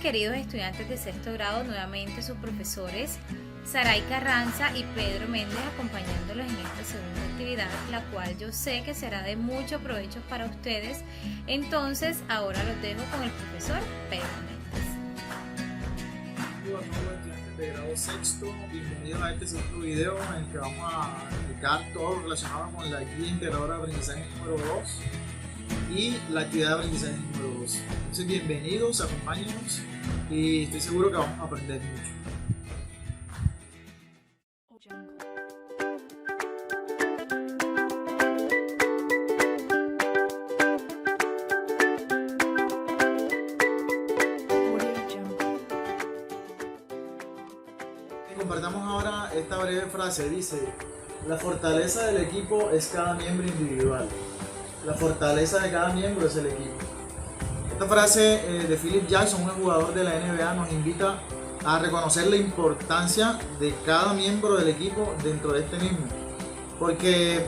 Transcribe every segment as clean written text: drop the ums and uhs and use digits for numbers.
queridos estudiantes de sexto grado, nuevamente sus profesores Saray Carranza y Pedro Méndez acompañándolos en esta segunda actividad, la cual yo sé que será de mucho provecho para ustedes. Entonces, ahora los dejo con el profesor Pedro Méndez. Buenos estudiantes de grado sexto, bienvenidos a este segundo video en el que vamos a explicar todo relacionado con la guía integradora de aprendizaje número 2 y la actividad de aprendizaje número 2. Entonces, bienvenidos, acompáñenos y estoy seguro que vamos a aprender mucho. Compartamos ahora esta breve frase. Dice: la fortaleza del equipo es cada miembro individual. La fortaleza de cada miembro es el equipo. Esta frase de Philip Jackson, un jugador de la NBA, nos invita a reconocer la importancia de cada miembro del equipo dentro de este mismo, porque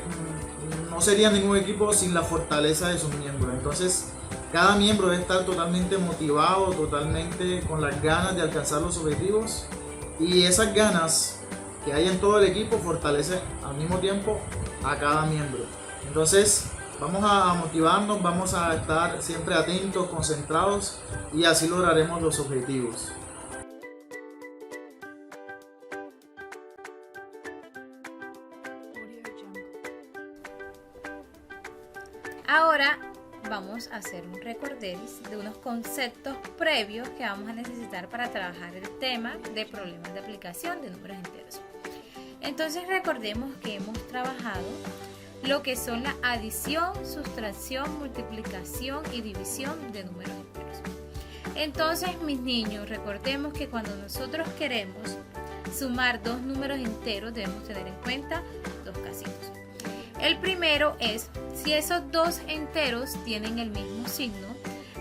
no sería ningún equipo sin la fortaleza de sus miembros. Entonces, cada miembro debe estar totalmente motivado, totalmente con las ganas de alcanzar los objetivos, y esas ganas que hay en todo el equipo fortalece al mismo tiempo a cada miembro. Entonces, vamos a motivarnos, vamos a estar siempre atentos, concentrados, y así lograremos los objetivos. Ahora vamos a hacer un recorderis de unos conceptos previos que vamos a necesitar para trabajar el tema de problemas de aplicación de números enteros. Entonces, recordemos que hemos trabajado lo que son la adición, sustracción, multiplicación y división de números enteros. Entonces, mis niños, recordemos que cuando nosotros queremos sumar dos números enteros debemos tener en cuenta dos casitos. El primero es, si esos dos enteros tienen el mismo signo,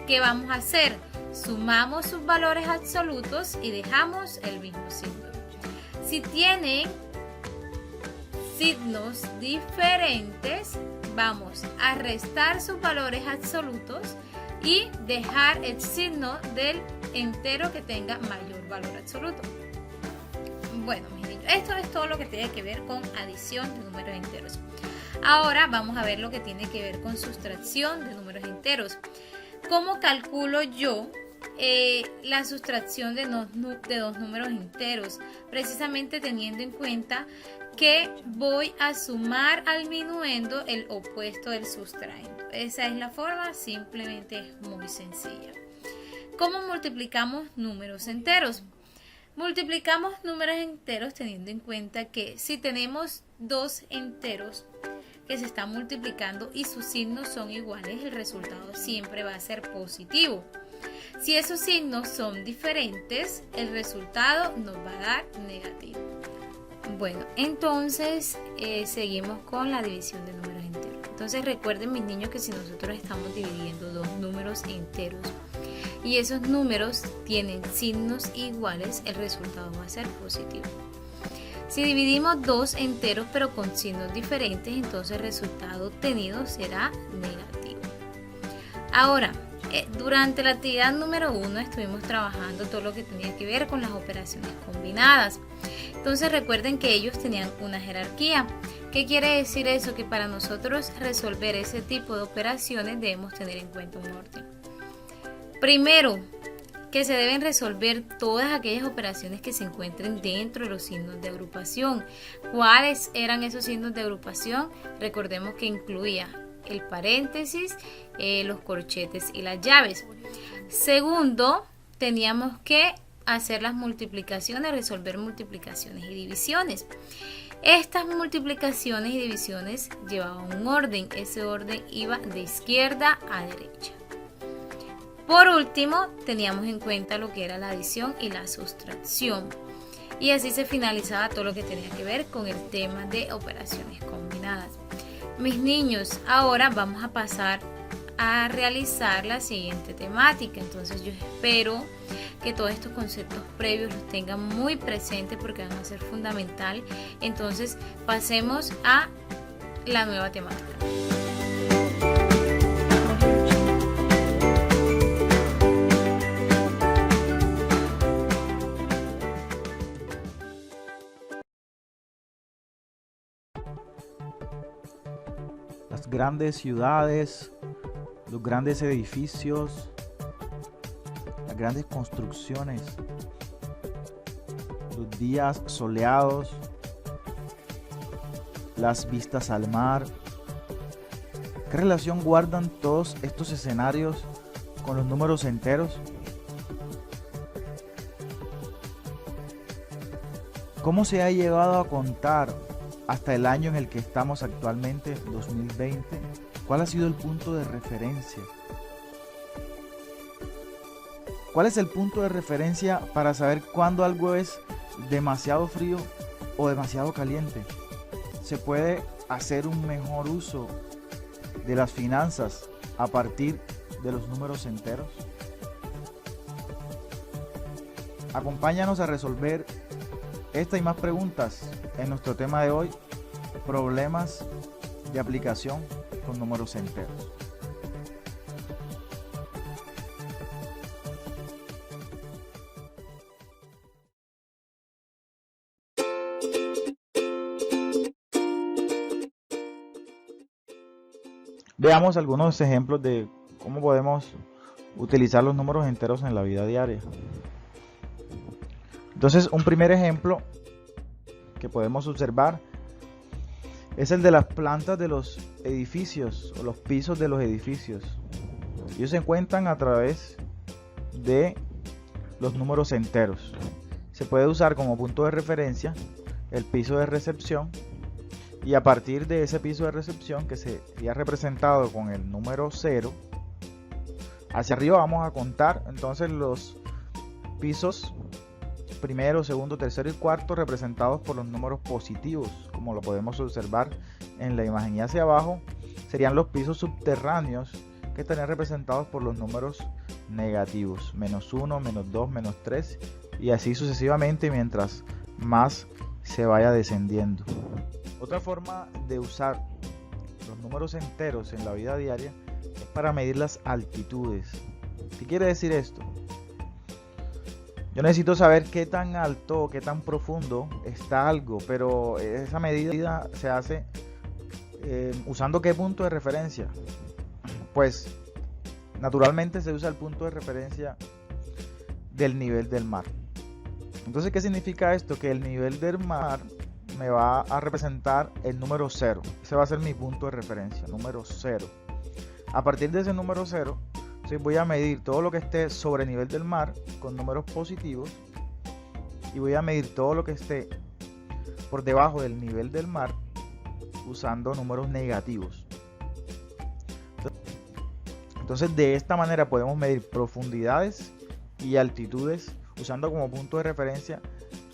¿qué vamos a hacer? Sumamos sus valores absolutos y dejamos el mismo signo. Si tienen signos diferentes, vamos a restar sus valores absolutos y dejar el signo del entero que tenga mayor valor absoluto. Bueno, mis niños, esto es todo lo que tiene que ver con adición de números enteros. Ahora vamos a ver lo que tiene que ver con sustracción de números enteros. ¿Cómo calculo yo la sustracción de dos números enteros? Precisamente teniendo en cuenta que voy a sumar al minuendo el opuesto del sustraendo. Esa es la forma, simplemente es muy sencilla. ¿Cómo multiplicamos números enteros? Multiplicamos números enteros teniendo en cuenta que si tenemos dos enteros que se están multiplicando y sus signos son iguales, el resultado siempre va a ser positivo. Si esos signos son diferentes, el resultado nos va a dar negativo. Bueno, entonces seguimos con la división de números enteros. Entonces, recuerden, mis niños, que si nosotros estamos dividiendo dos números enteros y esos números tienen signos iguales, el resultado va a ser positivo. Si dividimos dos enteros pero con signos diferentes, entonces el resultado obtenido será negativo. Ahora, durante la actividad número 1 estuvimos trabajando todo lo que tenía que ver con las operaciones combinadas. Entonces, recuerden que ellos tenían una jerarquía. ¿Qué quiere decir eso? Que para nosotros resolver ese tipo de operaciones debemos tener en cuenta un orden. Primero, que se deben resolver todas aquellas operaciones que se encuentren dentro de los signos de agrupación. ¿Cuáles eran esos signos de agrupación? Recordemos que incluía el paréntesis, los corchetes y las llaves. Segundo, teníamos que hacer las multiplicaciones, resolver multiplicaciones y divisiones. Estas multiplicaciones y divisiones llevaban un orden. Ese orden iba de izquierda a derecha. Por último, teníamos en cuenta lo que era la adición y la sustracción. Y así se finalizaba todo lo que tenía que ver con el tema de operaciones combinadas. Mis niños, ahora vamos a pasar a realizar la siguiente temática. Entonces, yo espero que todos estos conceptos previos los tengan muy presentes porque van a ser fundamental. Entonces, pasemos a la nueva temática. las grandes ciudades, los grandes edificios, las grandes construcciones, los días soleados, las vistas al mar. ¿Qué relación guardan todos estos escenarios con los números enteros? ¿Cómo se ha llegado a contar hasta el año en el que estamos actualmente, 2020? ¿Cuál ha sido el punto de referencia? ¿Cuál es el punto de referencia para saber cuándo algo es demasiado frío o demasiado caliente? ¿Se puede hacer un mejor uso de las finanzas a partir de los números enteros? Acompáñanos a resolver esta y más preguntas en nuestro tema de hoy: problemas de aplicación con números enteros. Veamos algunos ejemplos de cómo podemos utilizar los números enteros en la vida diaria. Entonces, un primer ejemplo que podemos observar es el de las plantas de los edificios o los pisos de los edificios. Ellos se encuentran a través de los números enteros. Se puede usar como punto de referencia el piso de recepción, y a partir de ese piso de recepción, que sería representado con el número 0, hacia arriba vamos a contar entonces los pisos primero, segundo, tercero y cuarto representados por los números positivos, como lo podemos observar en la imagen. Y hacia abajo serían los pisos subterráneos, que estarían representados por los números negativos: -1, -2, -3, y así sucesivamente mientras más se vaya descendiendo. Otra forma de usar los números enteros en la vida diaria es para medir las altitudes. ¿Qué quiere decir esto? Yo necesito saber qué tan alto o qué tan profundo está algo, pero esa medida se hace usando qué punto de referencia. Pues naturalmente se usa el punto de referencia del nivel del mar. Entonces, ¿qué significa esto? Que el nivel del mar me va a representar el número 0. Ese va a ser mi punto de referencia, número 0. A partir de ese número 0, voy a medir todo lo que esté sobre el nivel del mar con números positivos, y voy a medir todo lo que esté por debajo del nivel del mar usando números negativos. Entonces, de esta manera podemos medir profundidades y altitudes usando como punto de referencia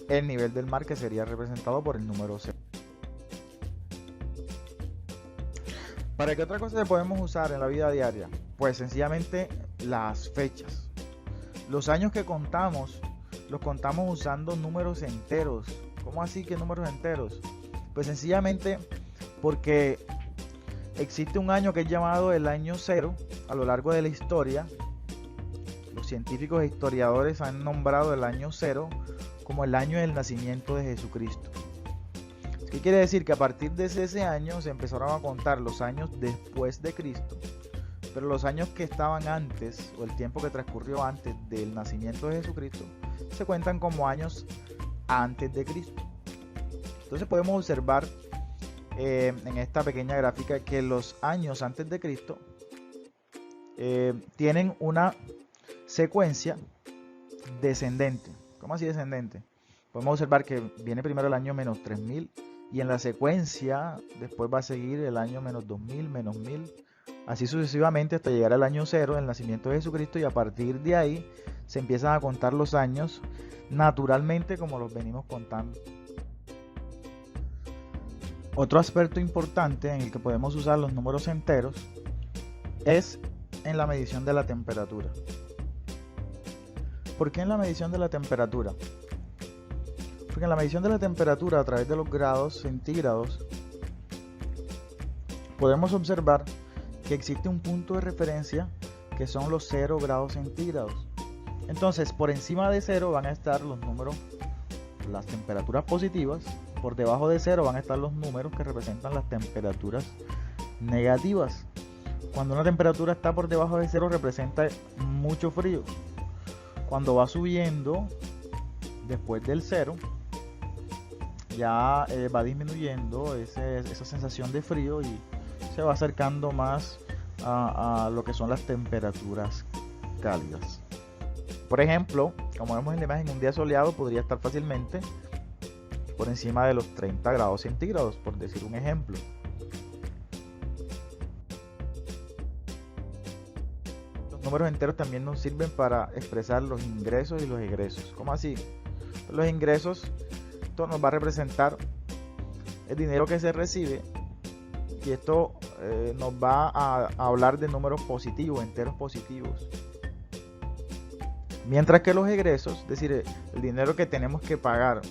el nivel del mar, que sería representado por el número 0. ¿Para qué otra cosa se podemos usar en la vida diaria? Pues sencillamente las fechas. Los años que contamos, los contamos usando números enteros. ¿Cómo así que números enteros? Pues sencillamente porque existe un año que es llamado el año 0 a lo largo de la historia. Los científicos e historiadores han nombrado el año 0 como el año del nacimiento de Jesucristo. ¿Qué quiere decir? Que a partir de ese año se empezaron a contar los años después de Cristo, pero los años que estaban antes, o el tiempo que transcurrió antes del nacimiento de Jesucristo, se cuentan como años antes de Cristo. Entonces podemos observar en esta pequeña gráfica que los años antes de Cristo tienen una secuencia descendente. ¿Cómo así descendente? Podemos observar que viene primero el año menos 3000, y en la secuencia después va a seguir el año menos 2000, menos 1000, así sucesivamente hasta llegar al año 0, el nacimiento de Jesucristo, y a partir de ahí se empiezan a contar los años naturalmente como los venimos contando. Otro aspecto importante en el que podemos usar los números enteros es en la medición de la temperatura. ¿Por qué en la medición de la temperatura? Porque en la medición de la temperatura a través de los grados centígrados podemos observar que existe un punto de referencia que son los 0 grados centígrados. Entonces, por encima de 0 van a estar los números, las temperaturas positivas. Por debajo de 0 van a estar los números que representan las temperaturas negativas. Cuando una temperatura está por debajo de cero representa mucho frío. Cuando va subiendo después del cero, ya va disminuyendo esa sensación de frío y se va acercando más a lo que son las temperaturas cálidas. Por ejemplo, como vemos en la imagen, un día soleado podría estar fácilmente por encima de los 30 grados centígrados, por decir un ejemplo. Los números enteros también nos sirven para expresar los ingresos y los egresos. ¿Cómo así? Los ingresos, esto nos va a representar el dinero que se recibe, y esto nos va a hablar de números positivos, enteros positivos. Mientras que los egresos, es decir, el dinero que tenemos que pagar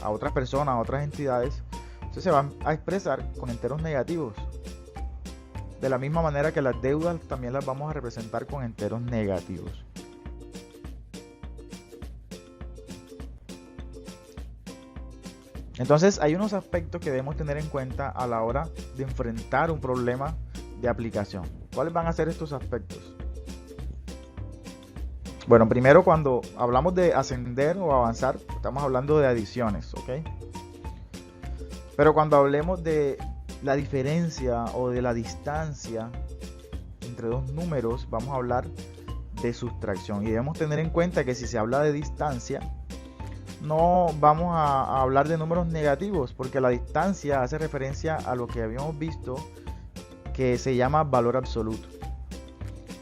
a otras personas, a otras entidades, entonces se van a expresar con enteros negativos. De la misma manera que las deudas también las vamos a representar con enteros negativos. Entonces hay unos aspectos que debemos tener en cuenta a la hora de enfrentar un problema de aplicación. ¿Cuáles van a ser estos aspectos? Bueno, primero, cuando hablamos de ascender o avanzar, estamos hablando de adiciones, ¿ok? Pero cuando hablemos de la diferencia o de la distancia entre dos números, vamos a hablar de sustracción. Y debemos tener en cuenta que si se habla de distancia, no vamos a hablar de números negativos, porque la distancia hace referencia a lo que habíamos visto que se llama valor absoluto.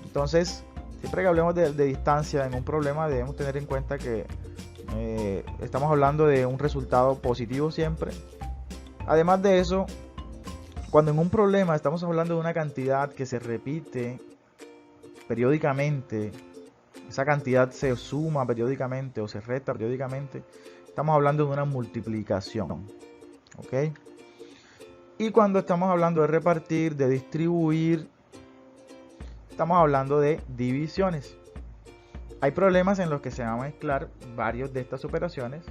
Entonces, siempre que hablemos de distancia en un problema, debemos tener en cuenta que estamos hablando de un resultado positivo siempre. Además de eso, cuando en un problema estamos hablando de una cantidad que se repite periódicamente, esa cantidad se suma periódicamente o se resta periódicamente, estamos hablando de una multiplicación, ¿ok? Y cuando estamos hablando de repartir, de distribuir, estamos hablando de divisiones. Hay problemas en los que se van a mezclar varios de estas operaciones,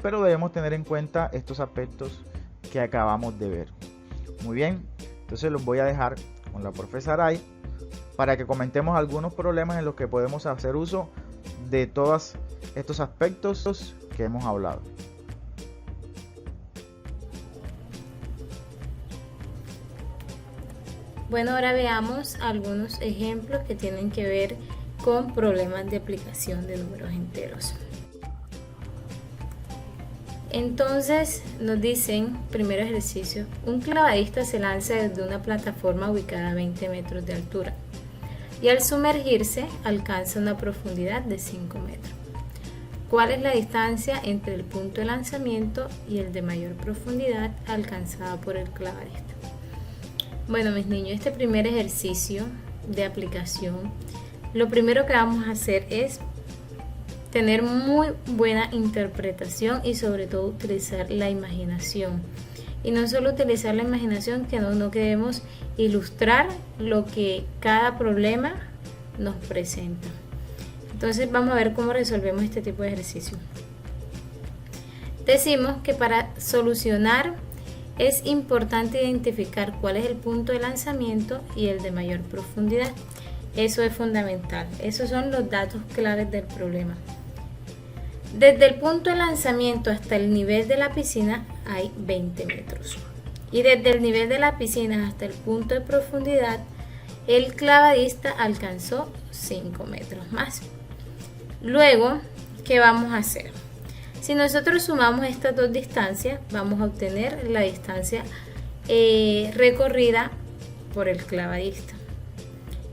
pero debemos tener en cuenta estos aspectos que acabamos de ver. Muy bien, entonces los voy a dejar con la profesora Aray para que comentemos algunos problemas en los que podemos hacer uso de todos estos aspectos que hemos hablado. Bueno, ahora veamos algunos ejemplos que tienen que ver con problemas de aplicación de números enteros. Entonces nos dicen, primer ejercicio, un clavadista se lanza desde una plataforma ubicada a 20 metros de altura y al sumergirse alcanza una profundidad de 5 metros. ¿Cuál es la distancia entre el punto de lanzamiento y el de mayor profundidad alcanzada por el clavadista? Bueno, mis niños, este primer ejercicio de aplicación, lo primero que vamos a hacer es tener muy buena interpretación y sobre todo utilizar la imaginación. Y no solo utilizar la imaginación, que no queremos ilustrar lo que cada problema nos presenta. Entonces vamos a ver cómo resolvemos este tipo de ejercicio. Decimos que para solucionar es importante identificar cuál es el punto de lanzamiento y el de mayor profundidad. Eso es fundamental. Esos son los datos claves del problema. Desde el punto de lanzamiento hasta el nivel de la piscina hay 20 metros. Y desde el nivel de la piscina hasta el punto de profundidad, el clavadista alcanzó 5 metros más. Luego, ¿qué vamos a hacer? Si nosotros sumamos estas dos distancias, vamos a obtener la distancia recorrida por el clavadista.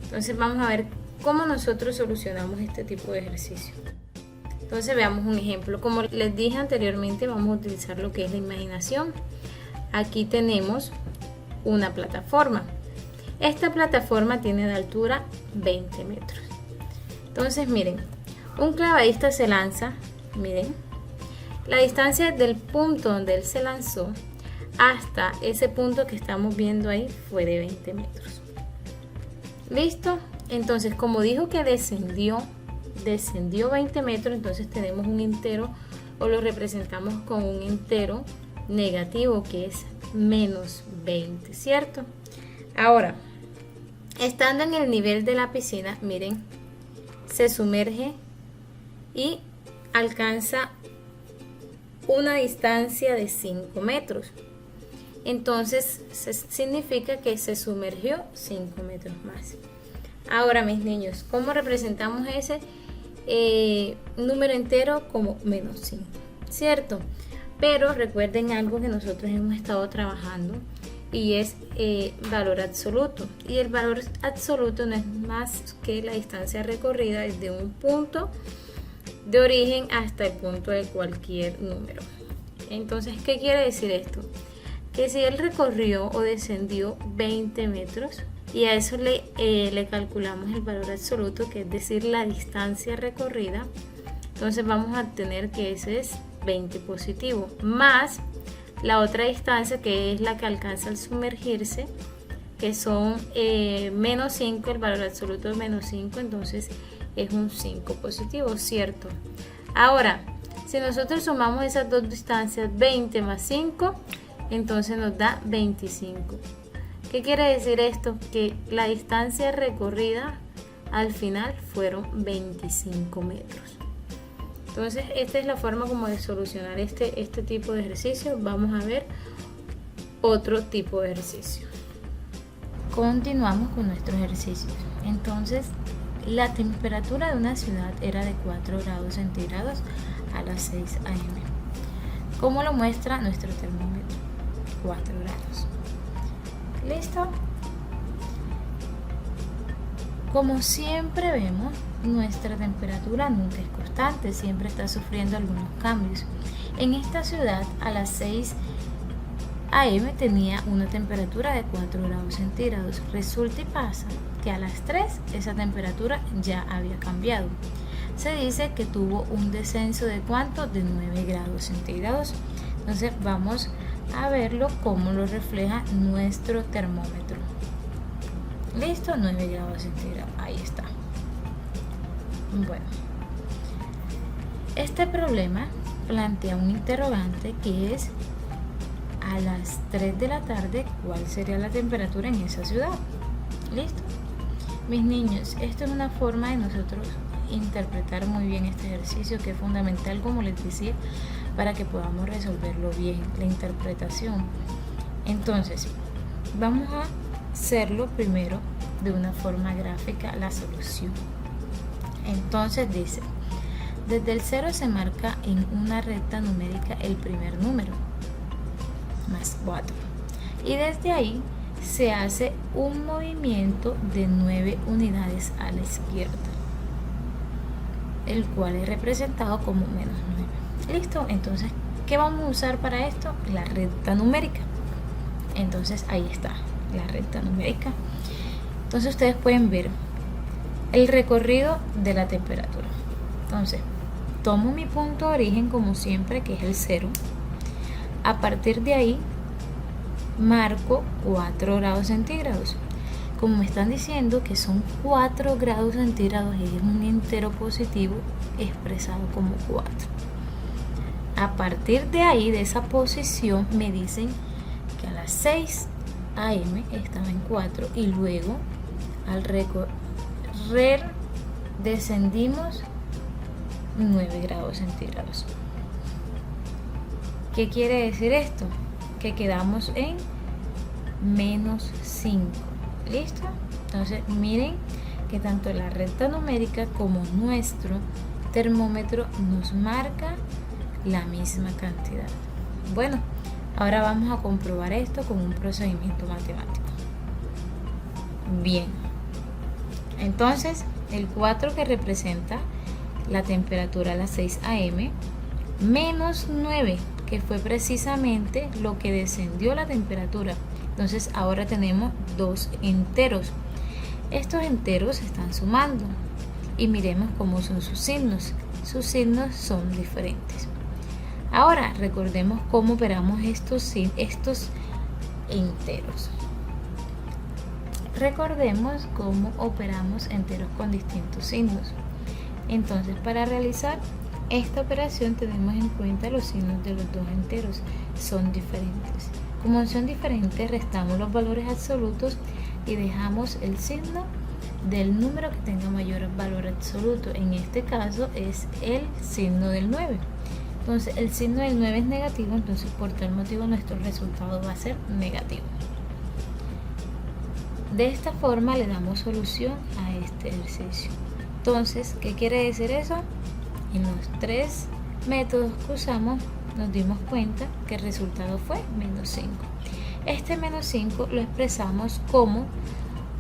Entonces vamos a ver cómo nosotros solucionamos este tipo de ejercicio. Entonces veamos un ejemplo. Como les dije anteriormente, vamos a utilizar lo que es la imaginación. Aquí tenemos una plataforma. Esta plataforma tiene de altura 20 metros. Entonces miren, un clavadista se lanza, miren, la distancia del punto donde él se lanzó hasta ese punto que estamos viendo ahí fue de 20 metros. ¿Listo? Entonces, como dijo que descendió 20 metros, entonces tenemos un entero o lo representamos con un entero negativo que es menos 20, ¿cierto? Ahora, estando en el nivel de la piscina, miren, se sumerge y alcanza una distancia de 5 metros. Entonces significa que se sumergió 5 metros más. Ahora, mis niños, ¿cómo representamos ese número entero? Como menos 5, ¿cierto? Pero recuerden algo que nosotros hemos estado trabajando, y es valor absoluto. Y el valor absoluto no es más que la distancia recorrida desde un punto de origen hasta el punto de cualquier número. Entonces, ¿qué quiere decir esto? Que si él recorrió o descendió 20 metros y a eso le calculamos el valor absoluto, que es decir, la distancia recorrida, entonces vamos a tener que ese es 20 positivo, más la otra distancia que es la que alcanza al sumergirse, que son menos 5, el valor absoluto es menos 5, entonces es un 5 positivo, ¿cierto? Ahora, si nosotros sumamos esas dos distancias, 20 más 5, entonces nos da 25. ¿Qué quiere decir esto? Que la distancia recorrida al final fueron 25 metros. Entonces, esta es la forma como de solucionar este tipo de ejercicio. Vamos a ver otro tipo de ejercicio. Continuamos con nuestros ejercicios. Entonces, la temperatura de una ciudad era de 4 grados centígrados a las 6 a.m. ¿Cómo lo muestra nuestro termómetro? 4 grados. ¿Listo? Como siempre vemos, nuestra temperatura nunca es constante, siempre está sufriendo algunos cambios. En esta ciudad, a las 6 a.m. tenía una temperatura de 4 grados centígrados. Resulta y pasa que a las 3 esa temperatura ya había cambiado. Se dice que tuvo un descenso de ¿cuánto? De 9 grados centígrados. Entonces vamos a verlo cómo lo refleja nuestro termómetro. Listo, 9 grados centígrados, ahí está. Bueno, este problema plantea un interrogante que es: a las 3 de la tarde, ¿cuál sería la temperatura en esa ciudad? ¿Listo? Mis niños, esto es una forma de nosotros interpretar muy bien este ejercicio, que es fundamental, como les decía, para que podamos resolverlo bien, la interpretación. Entonces, vamos a hacerlo primero de una forma gráfica, la solución. Entonces dice, desde el 0 se marca en una recta numérica el primer número, más 4. Y desde ahí se hace un movimiento de 9 unidades a la izquierda, el cual es representado como menos 9. ¿Listo? Entonces, ¿qué vamos a usar para esto? La recta numérica. Entonces, ahí está, la recta numérica. Entonces, ustedes pueden ver el recorrido de la temperatura. Entonces, tomo mi punto de origen como siempre, que es el 0. A partir de ahí, marco 4 grados centígrados. Como me están diciendo que son 4 grados centígrados y es un entero positivo expresado como 4. A partir de ahí, de esa posición, me dicen que a las 6 a.m. estaba en 4 y luego al recorrer descendimos 9 grados centígrados. ¿Qué quiere decir esto? Que quedamos en menos 5. ¿Listo? Entonces miren que tanto la recta numérica como nuestro termómetro nos marca la misma cantidad. Bueno, ahora vamos a comprobar esto con un procedimiento matemático. Bien, entonces el 4, que representa la temperatura a las 6 a.m., menos 9, que fue precisamente lo que descendió la temperatura. Entonces ahora tenemos dos enteros. Estos enteros se están sumando y miremos cómo son sus signos. Sus signos son diferentes. Ahora recordemos cómo operamos estos enteros. Recordemos cómo operamos enteros con distintos signos. Entonces, para realizar esta operación tenemos en cuenta los signos de los dos enteros. Son diferentes. Como son diferentes, restamos los valores absolutos y dejamos el signo del número que tenga mayor valor absoluto. En este caso es el signo del 9. Entonces el signo del 9 es negativo, entonces por tal motivo nuestro resultado va a ser negativo. De esta forma le damos solución a este ejercicio. Entonces, ¿qué quiere decir eso? En los 3 métodos que usamos nos dimos cuenta que el resultado fue menos 5. Este menos 5 lo expresamos como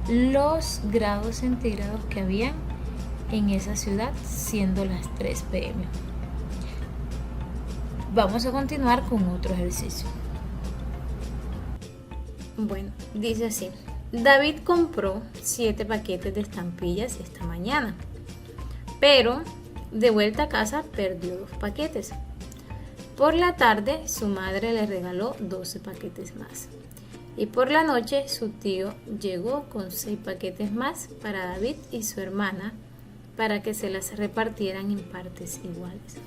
los grados centígrados que habían en esa ciudad, siendo las 3 p.m. Vamos a continuar con otro ejercicio. Bueno, dice así: David compró 7 paquetes de estampillas esta mañana, pero de vuelta a casa perdió 2 paquetes. Por la tarde su madre le regaló 12 paquetes más. Y por la noche su tío llegó con 6 paquetes más para David y su hermana para que se las repartieran en partes iguales.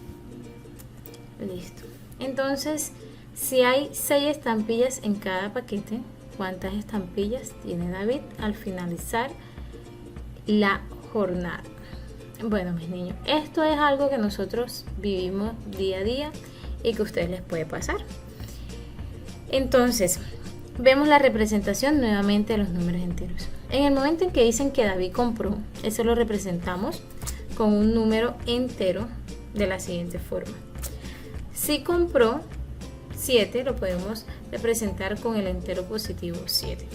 Listo. Entonces, si hay 6 estampillas en cada paquete, ¿cuántas estampillas tiene David al finalizar la jornada? Bueno, mis niños, esto es algo que nosotros vivimos día a día y que a ustedes les puede pasar. Entonces, vemos la representación nuevamente de los números enteros. En el momento en que dicen que David compró, eso lo representamos con un número entero de la siguiente forma. Si compró 7, lo podemos representar con el entero positivo 7.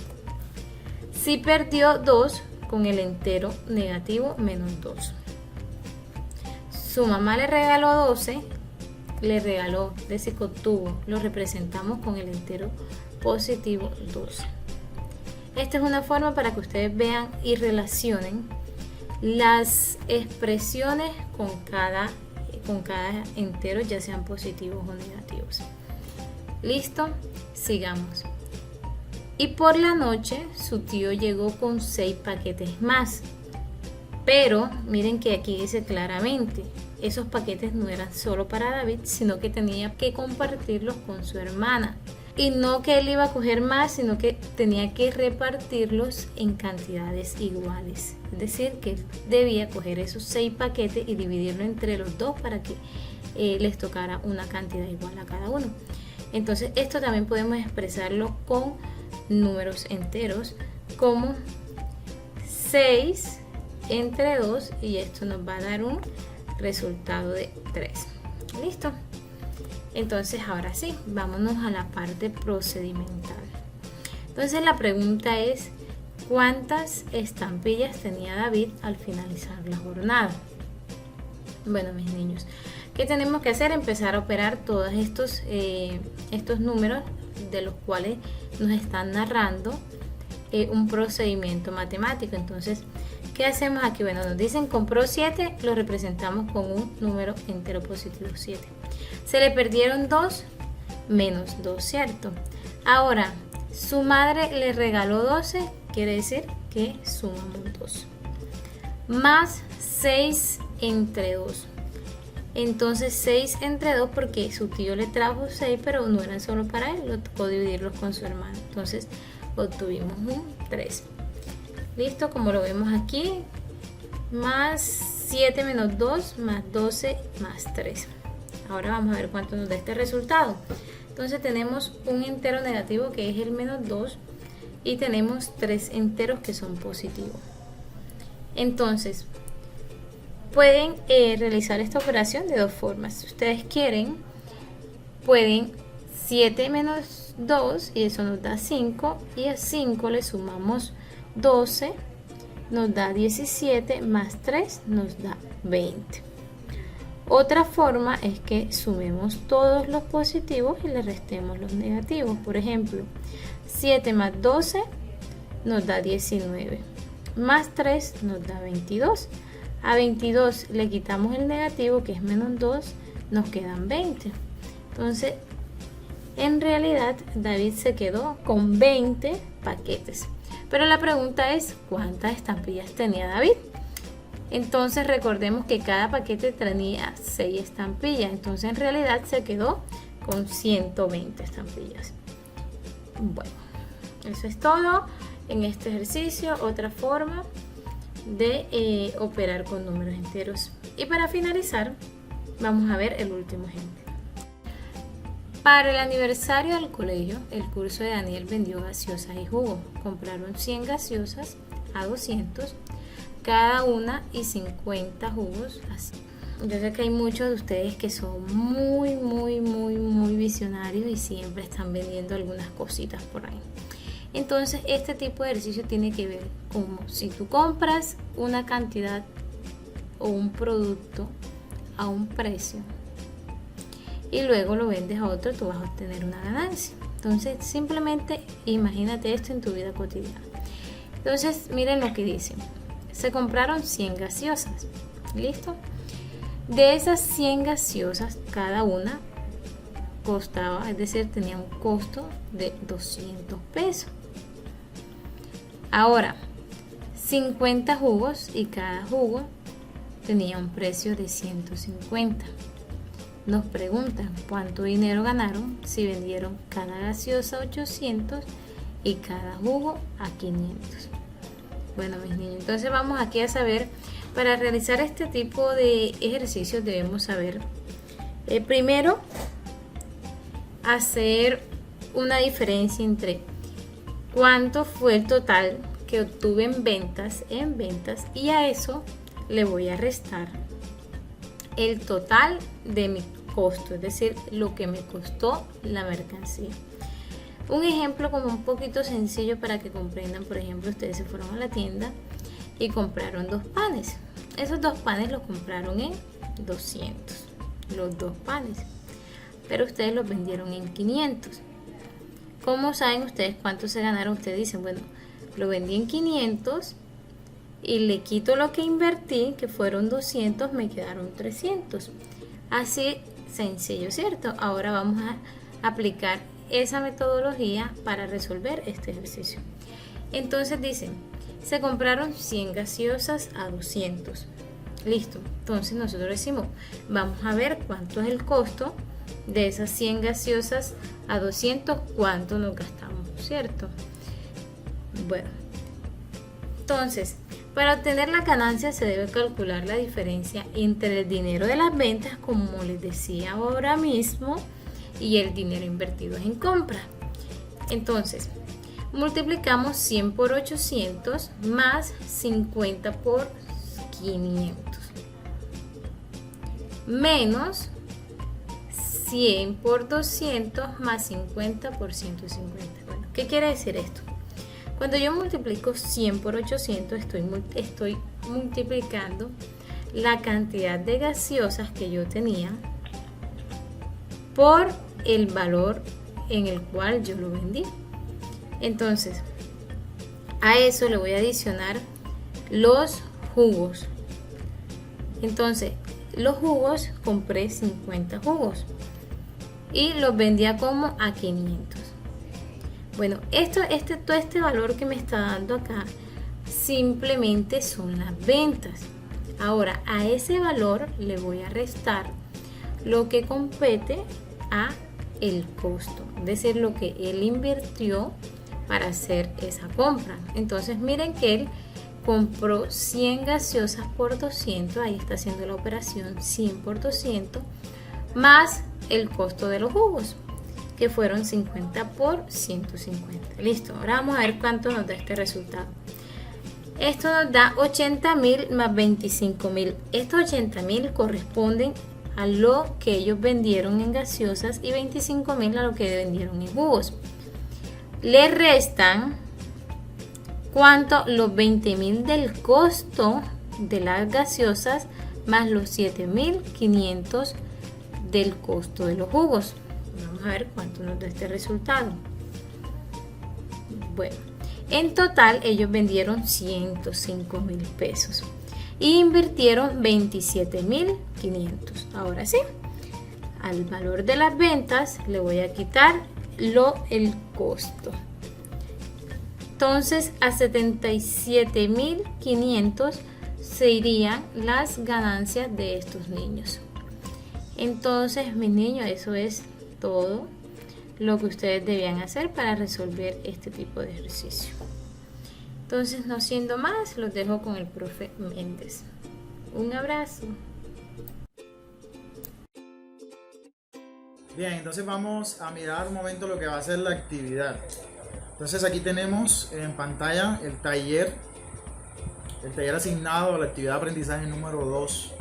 Si perdió 2, con el entero negativo menos 2. Su mamá le regaló 12, le regaló, es decir, que obtuvo, lo representamos con el entero positivo 12. Esta es una forma para que ustedes vean y relacionen las expresiones con cada entero, ya sean positivos o negativos. Listo, sigamos. Y por la noche su tío llegó con 6 paquetes más. Pero miren que aquí dice claramente, esos paquetes no eran solo para David, sino que tenía que compartirlos con su hermana. Y no que él iba a coger más, sino que tenía que repartirlos en cantidades iguales. Es decir, que debía coger esos 6 paquetes y dividirlo entre los dos para que les tocara una cantidad igual a cada uno. Entonces esto también podemos expresarlo con números enteros como 6 entre 2 y esto nos va a dar un resultado de 3. ¿Listo? Entonces ahora sí, vámonos a la parte procedimental. Entonces la pregunta es, ¿cuántas estampillas tenía David al finalizar la jornada? Bueno, mis niños, ¿qué tenemos que hacer? Empezar a operar todos estos números de los cuales nos están narrando un procedimiento matemático. Entonces, ¿qué hacemos aquí? Bueno, nos dicen compró 7, lo representamos con un número entero positivo 7. Se le perdieron 2, menos 2, ¿cierto? Ahora, su madre le regaló 12, quiere decir que sumamos 2. Más 6 entre 2. Entonces 6 entre 2 porque su tío le trajo 6, pero no eran solo para él, lo tocó dividirlos con su hermano. Entonces obtuvimos un 3. Listo, como lo vemos aquí, más 7 menos 2, más 12, más 3. Ahora vamos a ver cuánto nos da este resultado. Entonces tenemos un entero negativo que es el menos 2 y tenemos 3 enteros que son positivos. Entonces pueden realizar esta operación de dos formas. Si ustedes quieren, pueden 7 menos 2 y eso nos da 5 y a 5 le sumamos 12, nos da 17 más 3 nos da 20. Otra forma es que sumemos todos los positivos y le restemos los negativos. Por ejemplo, 7 más 12 nos da 19, más 3 nos da 22. A 22 le quitamos el negativo que es menos 2, nos quedan 20. Entonces, en realidad David se quedó con 20 paquetes. Pero la pregunta es, ¿cuántas estampillas tenía David? Entonces recordemos que cada paquete tenía 6 estampillas. Entonces en realidad se quedó con 120 estampillas. Bueno, eso es todo en este ejercicio. Otra forma de operar con números enteros. Y para finalizar, vamos a ver el último ejemplo. Para el aniversario del colegio, el curso de Daniel vendió gaseosas y jugo. Compraron 100 gaseosas a 200 cada una y 50 jugos así. Yo sé que hay muchos de ustedes que son muy visionarios y siempre están vendiendo algunas cositas por ahí. Entonces este tipo de ejercicio tiene que ver como si tú compras una cantidad o un producto a un precio y luego lo vendes a otro, tú vas a obtener una ganancia. Entonces simplemente imagínate esto en tu vida cotidiana. Entonces miren lo que dice. Se compraron 100 gaseosas. ¿Listo? De esas 100 gaseosas, cada una costaba, es decir, tenía un costo de 200 pesos. Ahora, 50 jugos y cada jugo tenía un precio de 150. Nos preguntan cuánto dinero ganaron si vendieron cada gaseosa a 800 y cada jugo a 500. Bueno, mis niños, entonces vamos aquí a saber, para realizar este tipo de ejercicios debemos saber, primero, hacer una diferencia entre cuánto fue el total que obtuve en ventas y a eso le voy a restar el total de mi costo, es decir, lo que me costó la mercancía. Un ejemplo como un poquito sencillo para que comprendan, por ejemplo, ustedes se fueron a la tienda y compraron 2 panes. Esos 2 panes los compraron en 200, los 2 panes, pero ustedes los vendieron en 500. ¿Cómo saben ustedes cuánto se ganaron? Ustedes dicen, bueno, lo vendí en 500 y le quito lo que invertí, que fueron 200, me quedaron 300. Así sencillo, ¿cierto? Ahora vamos a aplicar esa metodología para resolver este ejercicio. Entonces dicen, se compraron 100 gaseosas a 200. Listo. Entonces nosotros decimos, vamos a ver cuánto es el costo de esas 100 gaseosas a 200, cuánto nos gastamos, ¿cierto? Bueno, entonces, para obtener la ganancia se debe calcular la diferencia entre el dinero de las ventas, como les decía ahora mismo, y el dinero invertido en compra. Entonces, multiplicamos 100 por 800 más 50 por 500 menos 100 por 200 más 50 por 150. Bueno, ¿qué quiere decir esto? Cuando yo multiplico 100 por 800 estoy multiplicando la cantidad de gaseosas que yo tenía por el valor en el cual yo lo vendí. Entonces, a eso le voy a adicionar los jugos. Entonces, los jugos, compré 50 jugos y los vendía como a 500. Bueno, todo este valor que me está dando acá simplemente son las ventas. Ahora, a ese valor le voy a restar lo que compete a el costo, es decir, lo que él invirtió para hacer esa compra. Entonces miren que él compró 100 gaseosas por 200, ahí está haciendo la operación 100 por 200, más el costo de los jugos, que fueron 50 por 150. Listo, ahora vamos a ver cuánto nos da este resultado. Esto nos da 80.000 más 25.000. Estos 80.000 corresponden a lo que ellos vendieron en gaseosas y 25.000 a lo que vendieron en jugos. Le restan ¿cuánto? Los 20.000 del costo de las gaseosas más los 7.500 del costo de los jugos. Vamos a ver cuánto nos da este resultado. Bueno, en total ellos vendieron 105.000 pesos y invirtieron 27.500. Ahora sí, al valor de las ventas le voy a quitar el costo. Entonces a 77.500 se irían las ganancias de estos niños. Entonces, mis niños, eso es todo. lo que ustedes debían hacer para resolver este tipo de ejercicio. Entonces, no siendo más, los dejo con el profe Méndez. Un abrazo. Bien, entonces vamos a mirar un momento lo que va a ser la actividad. Entonces aquí tenemos en pantalla el taller asignado a la actividad de aprendizaje número 2.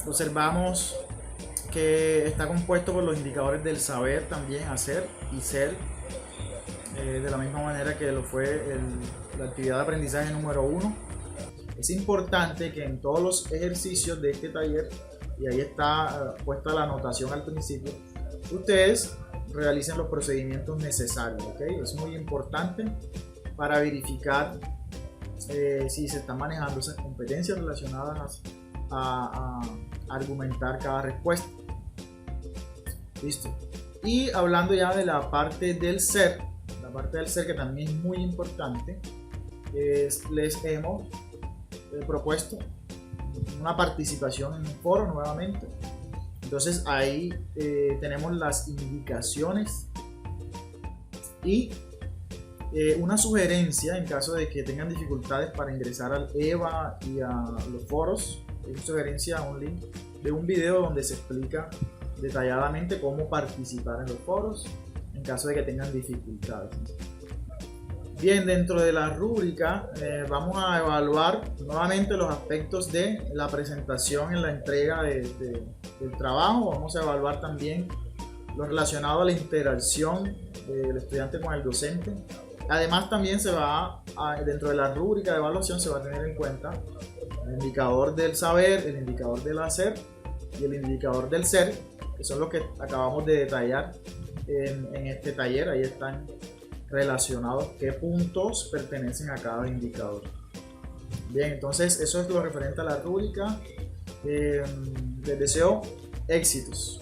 Observamos que está compuesto por los indicadores del saber, también hacer y ser, de la misma manera que lo fue la actividad de aprendizaje número 1. Es importante que en todos los ejercicios de este taller, y ahí está puesta la anotación al principio, ustedes realicen los procedimientos necesarios, ¿ok? Es muy importante para verificar si se están manejando esas competencias relacionadas a argumentar cada respuesta. Listo. Y hablando ya de la parte del ser, que también es muy importante, les hemos propuesto una participación en un foro nuevamente. Entonces ahí tenemos las indicaciones y una sugerencia en caso de que tengan dificultades para ingresar al EVA y a los foros. Una sugerencia, un link de un video donde se explica detalladamente cómo participar en los foros en caso de que tengan dificultades. Bien, dentro de la rúbrica vamos a evaluar nuevamente los aspectos de la presentación en la entrega del trabajo. Vamos a evaluar también lo relacionado a la interacción del estudiante con el docente. Además, también dentro de la rúbrica de evaluación se va a tener en cuenta el indicador del saber, el indicador del hacer y el indicador del ser, que son los que acabamos de detallar en este taller. Ahí están relacionados qué puntos pertenecen a cada indicador. Bien, entonces eso es lo referente a la rúbrica. Les deseo éxitos.